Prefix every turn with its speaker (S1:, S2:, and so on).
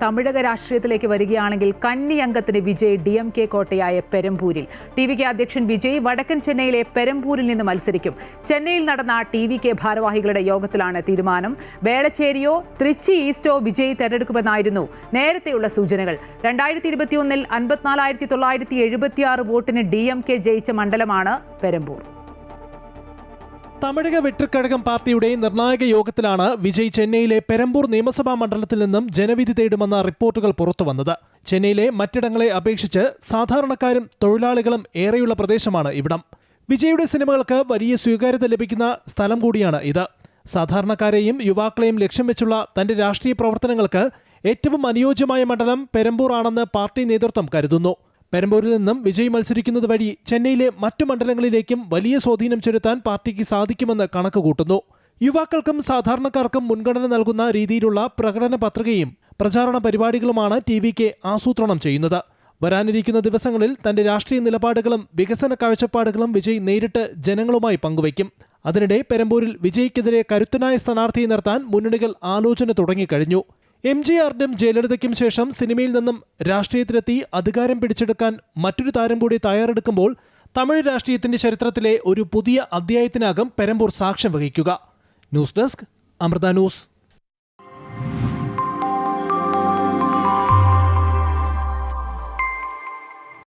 S1: തമിഴക രാഷ്ട്രീയത്തിലേക്ക് വരികയാണെങ്കിൽ കന്നി അംഗത്തിന് വിജയ് DMK കോട്ടയായ പെരമ്പൂരിൽ. TVK അധ്യക്ഷൻ വിജയ് വടക്കൻ ചെന്നൈയിലെ പെരമ്പൂരിൽ നിന്ന് മത്സരിക്കും. ചെന്നൈയിൽ നടന്ന TVK ഭാരവാഹികളുടെ യോഗത്തിലാണ് തീരുമാനം. വേളച്ചേരിയോ തൃച്ചി ഈസ്റ്റോ വിജയ് തെരഞ്ഞെടുക്കുമെന്നായിരുന്നു നേരത്തെയുള്ള സൂചനകൾ. 2021-ൽ 54,976 വോട്ടിന് DMK ജയിച്ച മണ്ഡലമാണ് പെരമ്പൂർ.
S2: തമിഴക വെട്ടിക്കഴകം പാർട്ടിയുടെ നിർണായക യോഗത്തിലാണ് വിജയ് ചെന്നൈയിലെ പെരമ്പൂർ നിയമസഭാ മണ്ഡലത്തിൽ നിന്നും ജനവിധി തേടുമെന്ന റിപ്പോർട്ടുകൾ പുറത്തുവന്നത്. ചെന്നൈയിലെ മറ്റിടങ്ങളെ അപേക്ഷിച്ച് സാധാരണക്കാരും തൊഴിലാളികളും ഏറെയുള്ള പ്രദേശമാണ് ഇവിടം. വിജയുടെ സിനിമകൾക്ക് വലിയ സ്വീകാര്യത ലഭിക്കുന്ന സ്ഥലം കൂടിയാണ് ഇത്. സാധാരണക്കാരെയും യുവാക്കളെയും ലക്ഷ്യം വെച്ചുള്ള തന്റെ രാഷ്ട്രീയ പ്രവർത്തനങ്ങൾക്ക് ഏറ്റവും അനുയോജ്യമായ മണ്ഡലം പെരമ്പൂർ ആണെന്ന് പാർട്ടി നേതൃത്വം കരുതുന്നു. പെരമ്പൂരിൽ നിന്നും വിജയ് മത്സരിക്കുന്നത് വഴി ചെന്നൈയിലെ മറ്റു മണ്ഡലങ്ങളിലേക്കും വലിയ സ്വാധീനം ചെലുത്താൻ പാർട്ടിക്ക് സാധിക്കുമെന്ന് കണക്കുകൂട്ടുന്നു. യുവാക്കൾക്കും സാധാരണക്കാർക്കും മുൻഗണന നൽകുന്ന രീതിയിലുള്ള പ്രകടന പത്രികയും പ്രചാരണ പരിപാടികളുമാണ് TVK ആസൂത്രണം ചെയ്യുന്നത്. വരാനിരിക്കുന്ന ദിവസങ്ങളിൽ തന്റെ രാഷ്ട്രീയ നിലപാടുകളും വികസന കാഴ്ചപ്പാടുകളും വിജയ് നേരിട്ട് ജനങ്ങളുമായി പങ്കുവയ്ക്കും. അതിനിടെ പെരമ്പൂരിൽ വിജയ്ക്കെതിരെ കരുത്തനായ സ്ഥാനാർത്ഥിയെ നിർത്താൻ മുന്നണികൾ ആലോചന തുടങ്ങിക്കഴിഞ്ഞു. MGRനും ജയലളിതയ്ക്കും ശേഷം സിനിമയിൽ നിന്നും രാഷ്ട്രീയത്തിലെത്തി അധികാരം പിടിച്ചെടുക്കാൻ മറ്റൊരു താരം കൂടി തയ്യാറെടുക്കുമ്പോൾ തമിഴ് രാഷ്ട്രീയത്തിന്റെ ചരിത്രത്തിലെ ഒരു പുതിയ അധ്യായത്തിനാകും പെരമ്പൂർ സാക്ഷ്യം വഹിക്കുക. News desk, Amrita news.